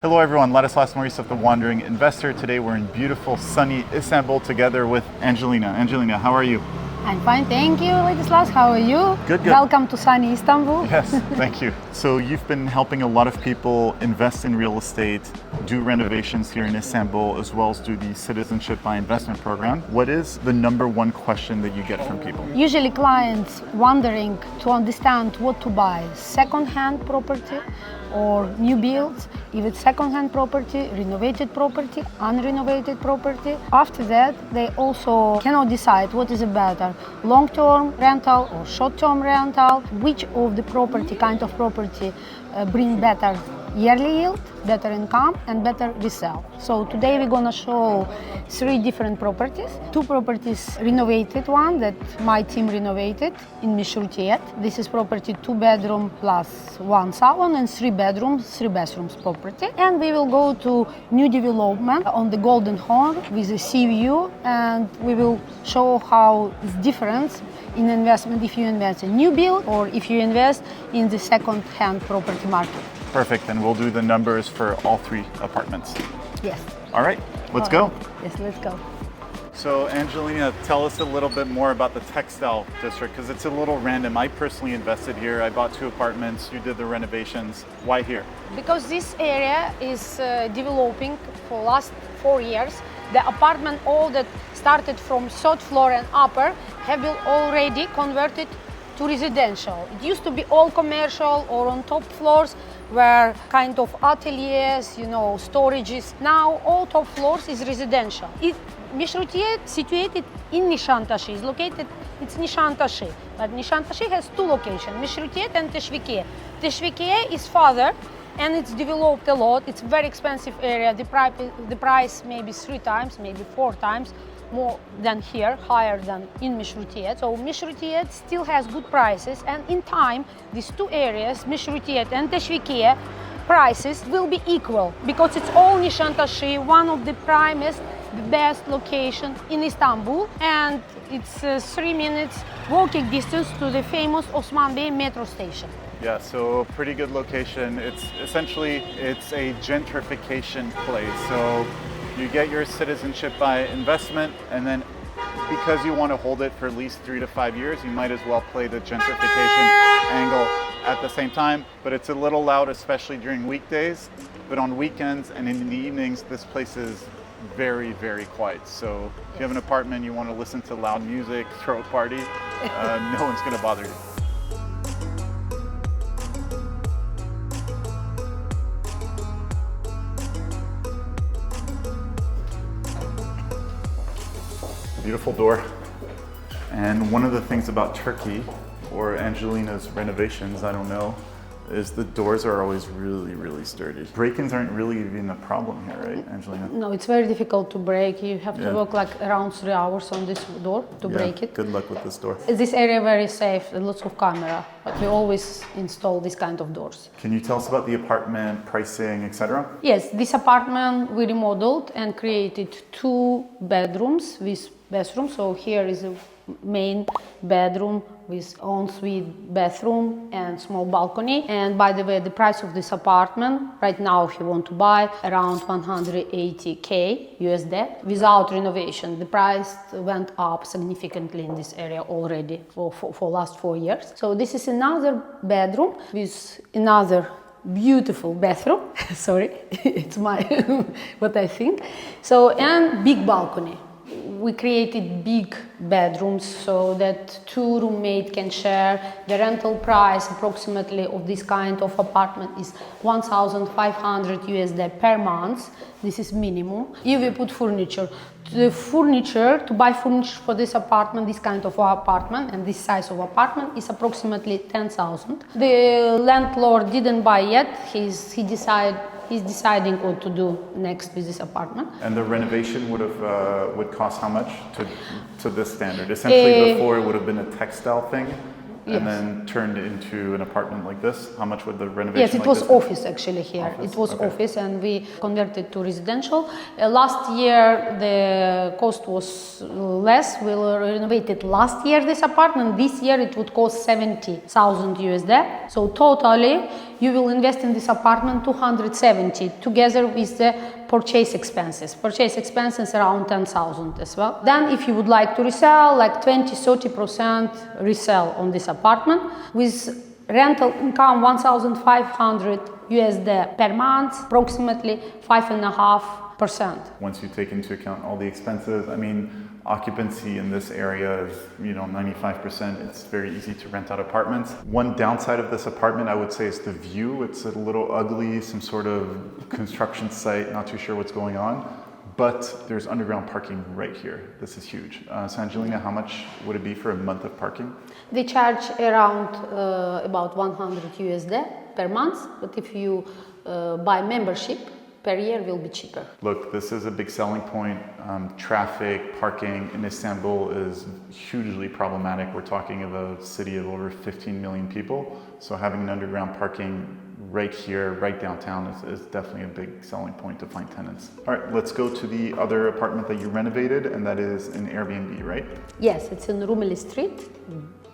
Hello everyone, Ladislas Maurice of The Wandering Investor. Today we're in beautiful sunny Istanbul together with Angelina. Angelina, how are you? I'm fine, thank you, Ladislas. How are you? Good. Welcome to sunny Istanbul. Yes, thank you. So you've been helping a lot of people invest in real estate, do renovations here in Istanbul, as well as do the Citizenship by Investment program. What is the number one question that you get from people? Usually clients wondering to understand what to buy, second-hand property or new builds, if it's second-hand property, renovated property, unrenovated property. After that, they also cannot decide what is better, long-term rental or short-term rental, which of the property, kind of property bring better yearly yield, better income and better resale. So today we're gonna show 3 different properties. 2 properties renovated, one that my team renovated in Meşrutiyet. This is property 2 bedroom plus 1 salon and 3 bedrooms, 3 bathrooms property. And we will go to new development on the Golden Horn with a sea view, and we will show how it's different in investment if you invest in new build or if you invest in the second-hand property market. Perfect, and we'll do the numbers for all 3 apartments. Yes. All right, let's go. Yes, let's go. So Angelina, tell us a little bit more about the textile district, because it's a little random. I personally invested here. I bought 2 apartments. You did the renovations. Why here? Because this area is developing for last 4 years. The apartment, all that started from 3rd floor and upper, have been already converted to residential. It used to be all commercial or on top floors were kind of ateliers, storages. Now all top floors is residential. Meşrutiyet situated in Nisantasi, is located, it's Nisantasi. But Nisantasi has 2 locations, Meşrutiyet and Turkiye is farther, and it's developed a lot. It's a very expensive area. The price maybe 3 times, maybe 4 times more than here, higher than in Meşrutiyet. So Meşrutiyet still has good prices, and in time, these 2 areas, Meşrutiyet and Turkiye, prices will be equal because it's all Nisantasi, one of the primest, the best location in Istanbul, and it's 3 minutes walking distance to the famous Osman Bey metro station. Yeah, so pretty good location. It's essentially a gentrification place. So you get your citizenship by investment, and then because you want to hold it for at least 3 to 5 years, you might as well play the gentrification angle at the same time. But it's a little loud, especially during weekdays. But on weekends and in the evenings, this place is very, very quiet. So if you have an apartment, you want to listen to loud music, throw a party, no one's going to bother you. Beautiful door. And one of the things about Turkey, or Angelina's renovations, I don't know, is the doors are always really, really sturdy. Break-ins aren't really even a problem here, right, Angelina? No, it's very difficult to break. You have to work like around 3 hours on this door to break it. Good luck with this door. This area very safe, lots of camera, but we always install this kind of doors. Can you tell us about the apartment, pricing, etc.? Yes, this apartment we remodeled and created 2 bedrooms with bathroom. So here is a main bedroom with ensuite bathroom and small balcony. And by the way, the price of this apartment right now, if you want to buy, around 180K USD without renovation. The price went up significantly in this area already for last 4 years. So this is another bedroom with another beautiful bathroom. Sorry, it's my what I think. So, and big balcony. We created big bedrooms so that 2 roommates can share. The rental price approximately of this kind of apartment is 1,500 USD per month. This is minimum. If we put furniture, to buy furniture for this apartment, this kind of apartment and this size of apartment is approximately 10,000. The landlord didn't buy yet. He's deciding what to do next with this apartment. And the renovation would cost how much to this standard? Essentially, before it would have been a textile thing, and then turned into an apartment like this. How much would the renovation? Yes, it was office actually here. It was office, and we converted to residential. Last year the cost was less. We renovated last year this apartment. This year it would cost 70,000 USD. So totally you will invest in this apartment 270 together with the purchase expenses. Purchase expenses around 10,000 as well. Then if you would like to resell, like 20-30% resell on this apartment with rental income 1,500 USD per month, approximately 5.5%. Once you take into account all the expenses, I mean, occupancy in this area is, 95%. It's very easy to rent out apartments. One downside of this apartment, I would say, is the view. It's a little ugly, some sort of construction site, not too sure what's going on. But there's underground parking right here. This is huge. So Angelina, how much would it be for a month of parking? They charge around about 100 USD per month, but if you buy membership, per year will be cheaper. Look, this is a big selling point. Traffic, parking in Istanbul is hugely problematic. We're talking of a city of over 15 million people. So having an underground parking right here, right downtown is definitely a big selling point to find tenants. All right, let's go to the other apartment that you renovated, and that is an Airbnb, right? Yes, it's in Rumeli Street,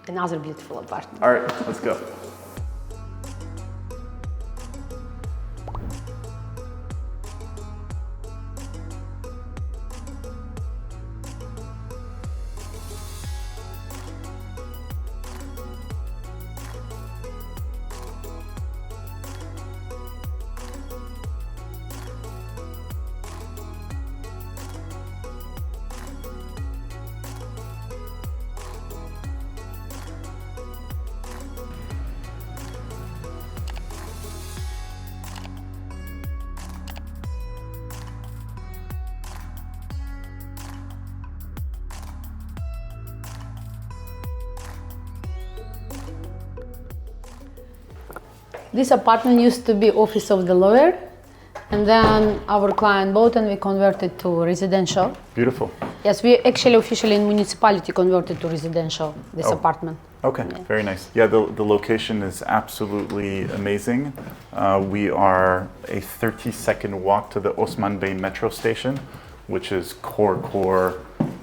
another beautiful apartment. All right, let's go. This apartment used to be office of the lawyer, and then our client bought and we converted to residential. Beautiful. Yes, we actually officially in municipality converted to residential, this apartment. Okay, yeah. Very nice. Yeah, the location is absolutely amazing. We are a 30-second walk to the Osman Bey metro station, which is core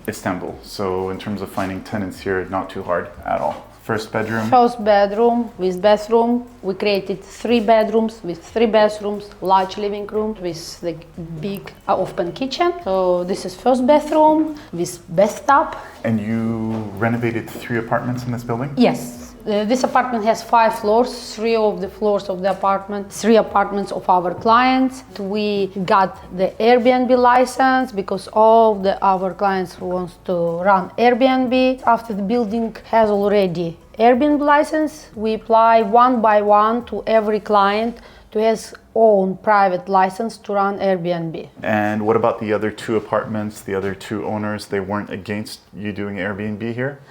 Istanbul. So in terms of finding tenants here, not too hard at all. First bedroom. First bedroom with bathroom. We created 3 bedrooms with 3 bathrooms, large living room with the big open kitchen. So this is first bathroom with bathtub. And you renovated 3 apartments in this building? Yes. This apartment has 5 floors, 3 of the floors of the apartment, 3 apartments of our clients. We got the Airbnb license because all our clients wants to run Airbnb. After the building has already Airbnb license, we apply one by one to every client to his own private license to run Airbnb. And what about the other 2 apartments, the other 2 owners? They weren't against you doing Airbnb here?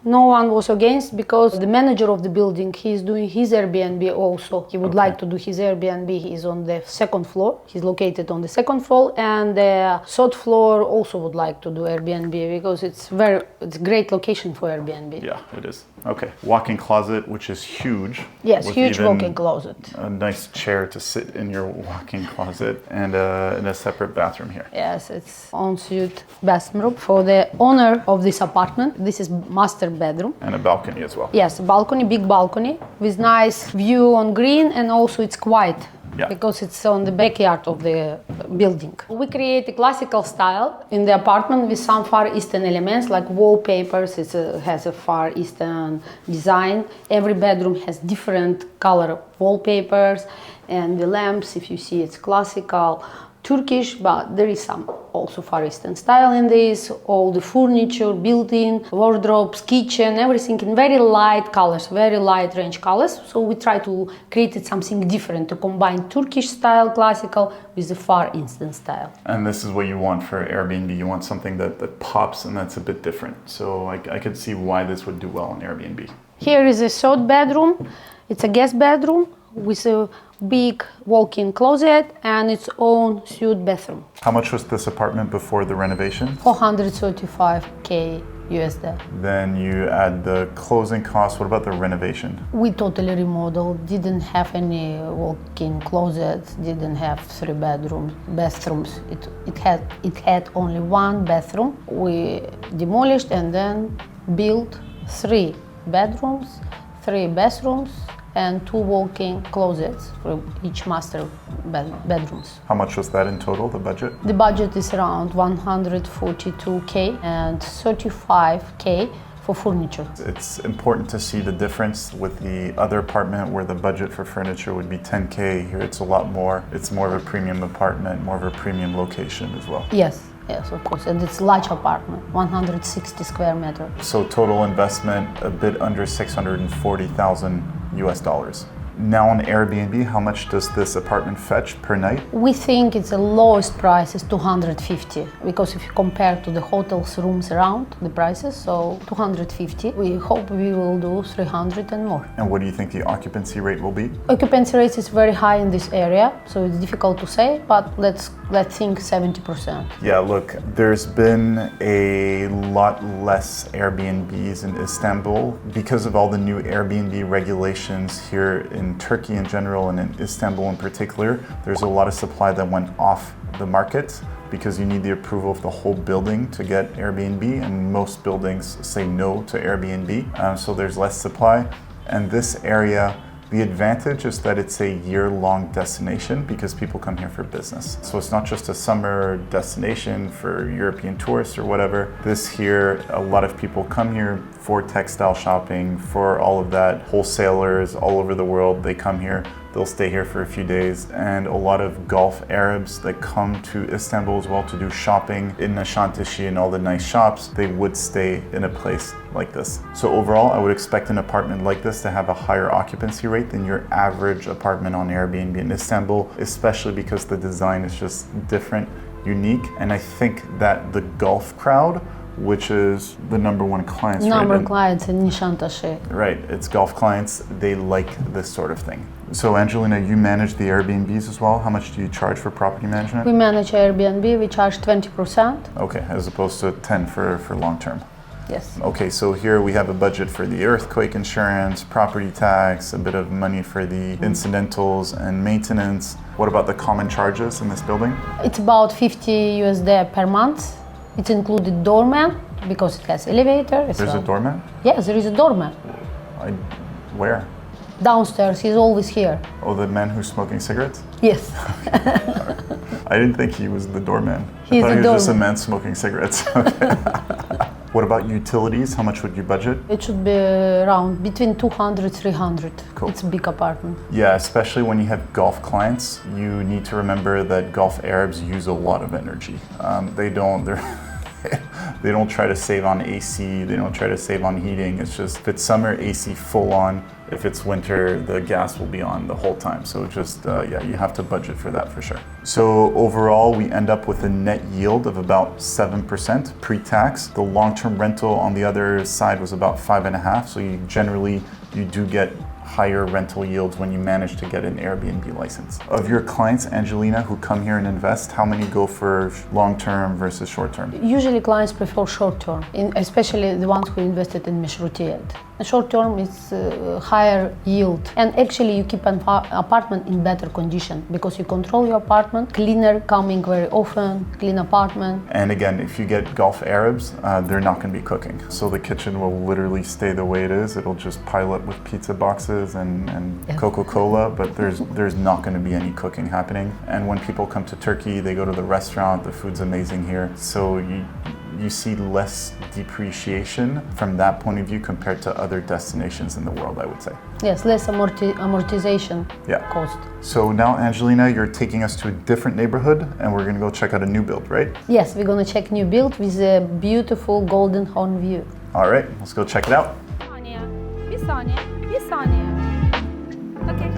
No one was against because the manager of the building, he's doing his Airbnb also. He would like to do his Airbnb. He's on the 2nd floor. He's located on the 2nd floor, and the 3rd floor also would like to do Airbnb because it's a great location for Airbnb. Yeah, it is. Okay. Walk-in closet, which is huge. Yes, huge walk-in closet. A nice chair to sit in your walk-in closet, and a separate bathroom here. Yes, it's ensuite bathroom for the owner of this apartment. This is master bedroom. And a balcony as well. Yes, balcony, big balcony with nice view on green, and also it's quiet. Yeah. Because it's on the backyard of the building. We create a classical style in the apartment with some Far Eastern elements like wallpapers. It has a Far Eastern design. Every bedroom has different color wallpapers, and the lamps, if you see, it's classical Turkish, but there is some also Far Eastern style in this. All the furniture, built-in, wardrobes, kitchen, everything in very light colors, very light range colors. So we try to create something different to combine Turkish style, classical, with the Far Eastern style. And this is what you want for Airbnb. You want something that pops and that's a bit different. So I could see why this would do well on Airbnb. Here is a 3rd bedroom. It's a guest bedroom with a big walk-in closet and its own suite bathroom. How much was this apartment before the renovation? 435K USD. Then you add the closing costs. What about the renovation? We totally remodeled, didn't have any walk-in closets, didn't have 3 bathrooms. It had only 1 bathroom. We demolished and then built 3 bedrooms, 3 bathrooms, and 2 walk-in closets for each master bedrooms. How much was that in total, the budget? The budget is around 142K and 35K for furniture. It's important to see the difference with the other apartment where the budget for furniture would be 10K. Here it's a lot more. It's more of a premium apartment, more of a premium location as well. Yes, of course, and it's large apartment, 160 square meter. So total investment a bit under 640,000 US dollars. Now on Airbnb, how much does this apartment fetch per night? We think it's the lowest price is 250 because if you compare to the hotels rooms around the prices, so 250. We hope we will do 300 and more. And what do you think the occupancy rate will be? Occupancy rate is very high in this area, so it's difficult to say, but let's think 70%. Yeah, look, there's been a lot less Airbnbs in Istanbul because of all the new Airbnb regulations here in Turkey in general and in Istanbul in particular. There's a lot of supply that went off the market because you need the approval of the whole building to get Airbnb, and most buildings say no to Airbnb, so there's less supply. And this area, the advantage is that it's a year-long destination because people come here for business. So it's not just a summer destination for European tourists or whatever. This here, a lot of people come here for textile shopping, for all of that. Wholesalers all over the world, they come here. They'll stay here for a few days, and a lot of Gulf Arabs that come to Istanbul as well to do shopping in Nisantasi and all the nice shops, they would stay in a place like this. So overall, I would expect an apartment like this to have a higher occupancy rate than your average apartment on Airbnb in Istanbul, especially because the design is just different, unique, and I think that the Gulf crowd, which is the number one clients, Clients in Nisantasi. Right, it's Gulf clients, they like this sort of thing. So Angelina, you manage the Airbnbs as well. How much do you charge for property management? We manage Airbnb, we charge 20%. Okay, as opposed to 10 for long term. Yes. Okay, so here we have a budget for the earthquake insurance, property tax, a bit of money for the incidentals and maintenance. What about the common charges in this building? It's about 50 USD per month. It's included doorman because it has elevator as There's well. a doorman? Yes, there is a doorman. Where? Downstairs, he's always here. Oh, the man who's smoking cigarettes? Yes. I didn't think he was the doorman. He's I thought the he was just a doorman. man smoking cigarettes. Okay. What about utilities? How much would you budget? It should be around between 200 300. Cool. It's a big apartment. Yeah, especially when you have Gulf clients, you need to remember that Gulf Arabs use a lot of energy. They don't try to save on AC, they don't try to save on heating. It's just, if it's summer, AC full on. If it's winter, the gas will be on the whole time. So just, you have to budget for that for sure. So overall, we end up with a net yield of about 7% pre-tax. The long-term rental on the other side was about 5.5%. So you do get higher rental yields when you manage to get an Airbnb license. Of your clients, Angelina, who come here and invest, how many go for long-term versus short-term? Usually clients prefer short-term, especially the ones who invested in Meşrutiyet. Short-term is higher yield, and actually you keep an apartment in better condition because you control your apartment, cleaner coming very often, clean apartment. And again, if you get Gulf Arabs, they're not going to be cooking. So the kitchen will literally stay the way it is. It'll just pile up with pizza boxes and Yeah. Coca-Cola, but there's not going to be any cooking happening. And when people come to Turkey, they go to the restaurant, the food's amazing here. So you see less depreciation from that point of view compared to other destinations in the world, I would say. Yes, less amortization cost. So now, Angelina, you're taking us to a different neighborhood and we're going to go check out a new build, right? Yes, we're going to check new build with a beautiful golden horn view. All right, let's go check it out. Bir saniye. Okay.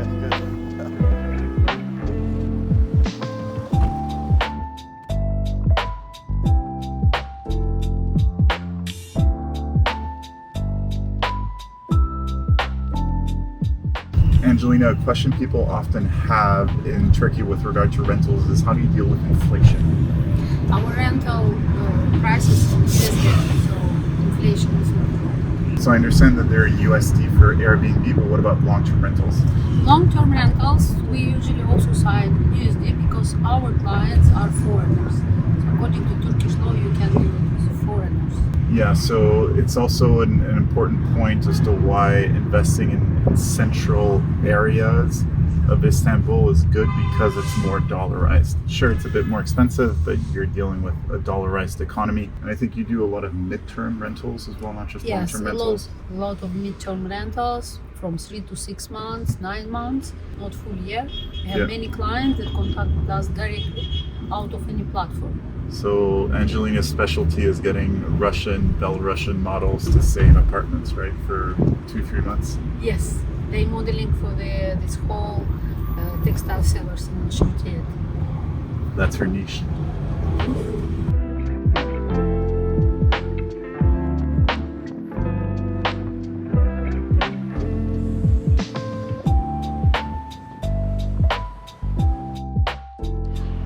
Angelina, a question people often have in Turkey with regard to rentals is how do you deal with inflation? Our rental prices on USD, so inflation is not high. So I understand that they're USD for Airbnb, but what about long-term rentals? Long-term rentals, we usually also sign USD because our clients are foreigners. So according to Turkish law, you can do it with foreigners. Yeah, so it's also an important point as to why investing in central areas of Istanbul is good because it's more dollarized. Sure, it's a bit more expensive, but you're dealing with a dollarized economy. And I think you do a lot of midterm rentals as well, not just Yes, long-term a rentals. lot of midterm rentals from 3 to 6 months, 9 months, not full year. We have Yeah. many clients that contact us directly out of any platform. So Angelina's specialty is getting Belarusian models to stay in apartments, right, for 2-3 months. Yes, they modeling for this whole textile sellers in Meşrutiyet. That's her niche.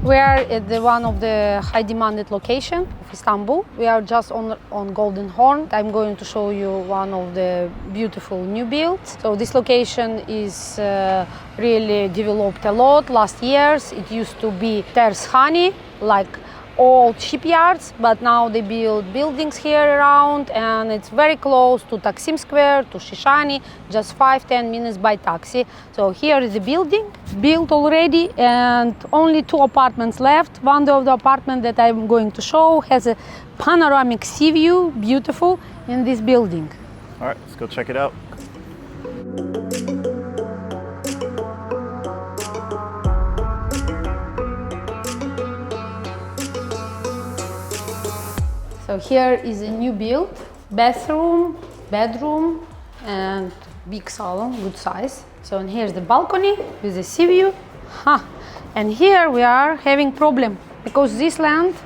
We are at one of the high demanded location of Istanbul. We are just on Golden Horn. I'm going to show you one of the beautiful new builds. So this location is really developed a lot last years. It used to be Tersane, like old shipyards, but now they build buildings here around, and it's very close to Taksim Square, to Shishani, just 5-10 minutes by taxi. So here is the building, built already, and only 2 apartments left. One of the apartments that I'm going to show has a panoramic sea view, beautiful, in this building. All right, let's go check it out. So here is a new build, bathroom, bedroom, and big salon, good size. So and here's the balcony with the sea view. And here we are having problem because this land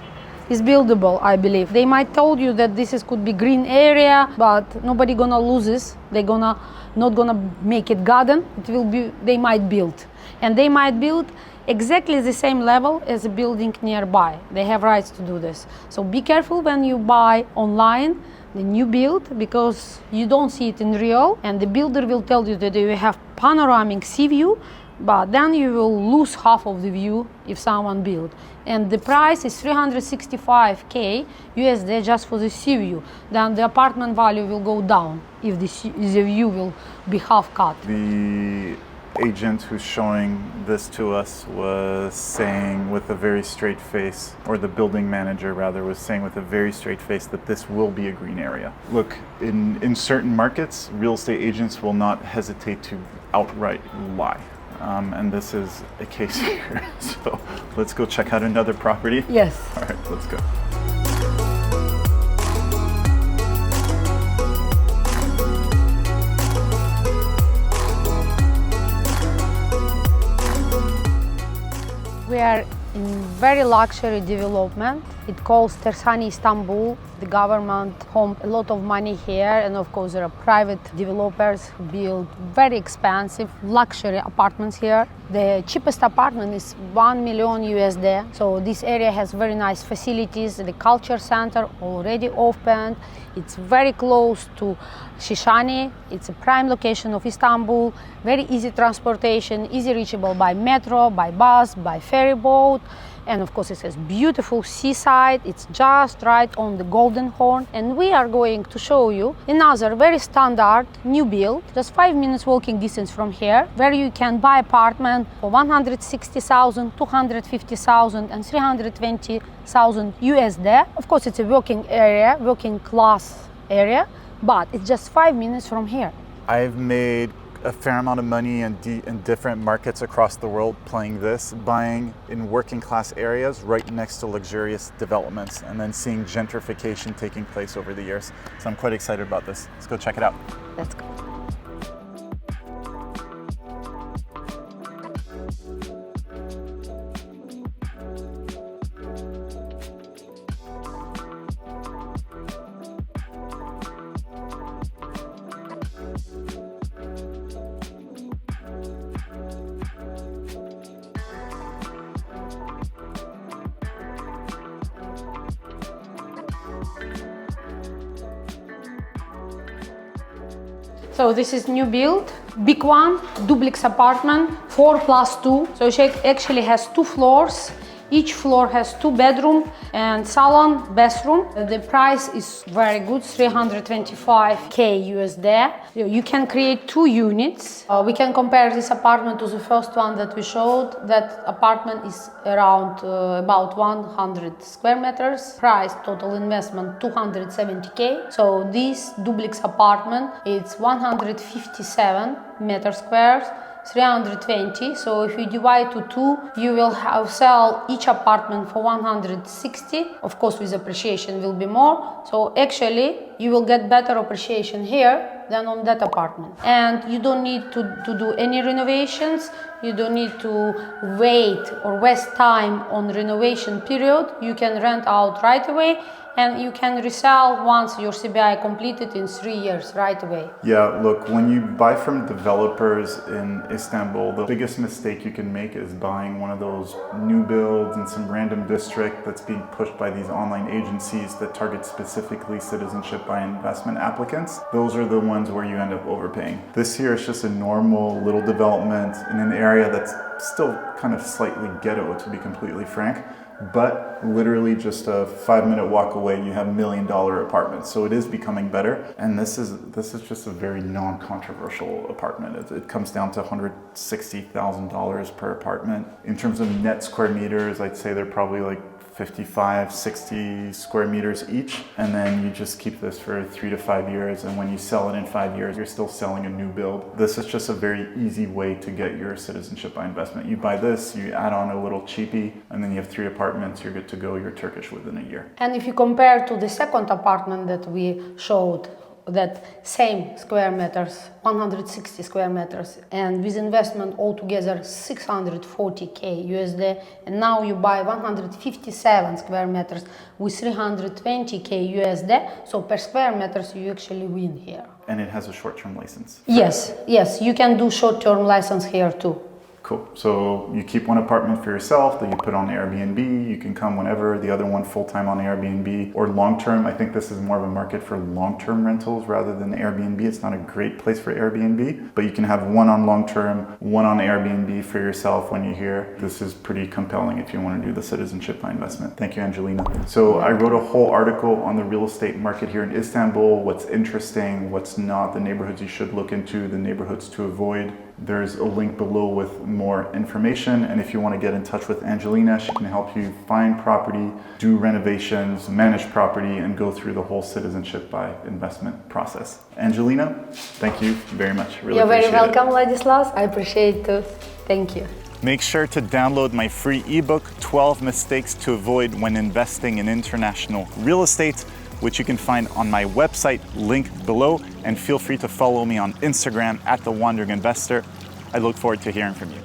is buildable, I believe. They might told you that could be green area, but nobody gonna lose this. Not gonna make it garden. It will be. They might build, and they might build exactly the same level as a building nearby. They have rights to do this. So be careful when you buy online the new build, because you don't see it in real, and the builder will tell you that you have panoramic sea view, but then you will lose half of the view if someone build. And the price is 365k USD just for the sea view. Then the apartment value will go down if the view will be half cut. The agent who's showing this to us was saying with a very straight face, or the building manager rather, was saying with a very straight face that this will be a green area. Look, in certain markets, real estate agents will not hesitate to outright lie. And this is a case here. So let's go check out another property. Yes. All right, let's go. We are in very luxury development. It calls Tersane Istanbul. The government pumped a lot of money here, and of course there are private developers who build very expensive luxury apartments here. The cheapest apartment is 1 million USD. So this area has very nice facilities. The culture center already opened. It's very close to Shishani. It's a prime location of Istanbul. Very easy transportation, easy reachable by metro, by bus, by ferry boat. And of course it has beautiful seaside. It's just right on the Golden Horn. And we are going to show you another very standard new build, just 5 minutes walking distance from here, where you can buy apartment for 160,000, 250,000 and 320,000 USD. Of course it's a working area, working class area, but it's just 5 minutes from here. I've made a fair amount of money in different markets across the world playing this, buying in working class areas right next to luxurious developments, and then seeing gentrification taking place over the years. So I'm quite excited about this. Let's go check it out. Let's go. So this is new build, big one, duplex apartment, 4+2. So it actually has 2 floors. Each floor has 2 bedroom and salon, bathroom. The price is very good, 325k USD. You can create 2 units. We can compare this apartment to the first one that we showed. That apartment is around about 100 square meters. Price, total investment 270k. So this duplex apartment, it's 157 meter squares. 320. So if you divide to 2, you will sell each apartment for 160. Of course, with appreciation will be more. So actually, you will get better appreciation here than on that apartment. And you don't need to do any renovations. You don't need to wait or waste time on renovation period. You can rent out right away, and you can resell once your CBI completed in 3 years right away. Yeah, look, when you buy from developers in Istanbul, the biggest mistake you can make is buying one of those new builds in some random district that's being pushed by these online agencies that target specifically citizenship by investment applicants. Those are the ones where you end up overpaying. This here is just a normal little development in an area that's still kind of slightly ghetto, to be completely frank. But literally just a 5-minute walk away, you have $1 million apartments. So it is becoming better. And this is just a very non-controversial apartment. It comes down to $160,000 per apartment. In terms of net square meters, I'd say they're probably like 55, 60 square meters each. And then you just keep this for 3 to 5 years. And when you sell it in 5 years, you're still selling a new build. This is just a very easy way to get your citizenship by investment. You buy this, you add on a little cheapie, and then you have 3 apartments, you're good to go, you're Turkish within a year. And if you compare to the second apartment that we showed, that same square meters, 160 square meters, and with investment altogether 640k USD, and now you buy 157 square meters with 320k USD, so per square meters you actually win here. And it has a short-term license. Yes, you can do short-term license here too. Cool. So you keep one apartment for yourself that you put on Airbnb. You can come whenever, the other one full-time on Airbnb or long-term. I think this is more of a market for long-term rentals rather than Airbnb. It's not a great place for Airbnb, but you can have one on long-term, one on Airbnb for yourself when you're here. This is pretty compelling if you want to do the citizenship by investment. Thank you, Angelina. So I wrote a whole article on the real estate market here in Istanbul, what's interesting, what's not, the neighborhoods you should look into, the neighborhoods to avoid. There's a link below with more information, and if you want to get in touch with Angelina, she can help you find property, do renovations, manage property, and go through the whole citizenship by investment process. Angelina, thank you very much. Really You're very appreciate welcome, Ladislas. I appreciate it too. Thank you. Make sure to download my free ebook, 12 Mistakes to Avoid When Investing in International Real Estate, which you can find on my website, linked below, and feel free to follow me on Instagram @TheWandering Investor. I look forward to hearing from you.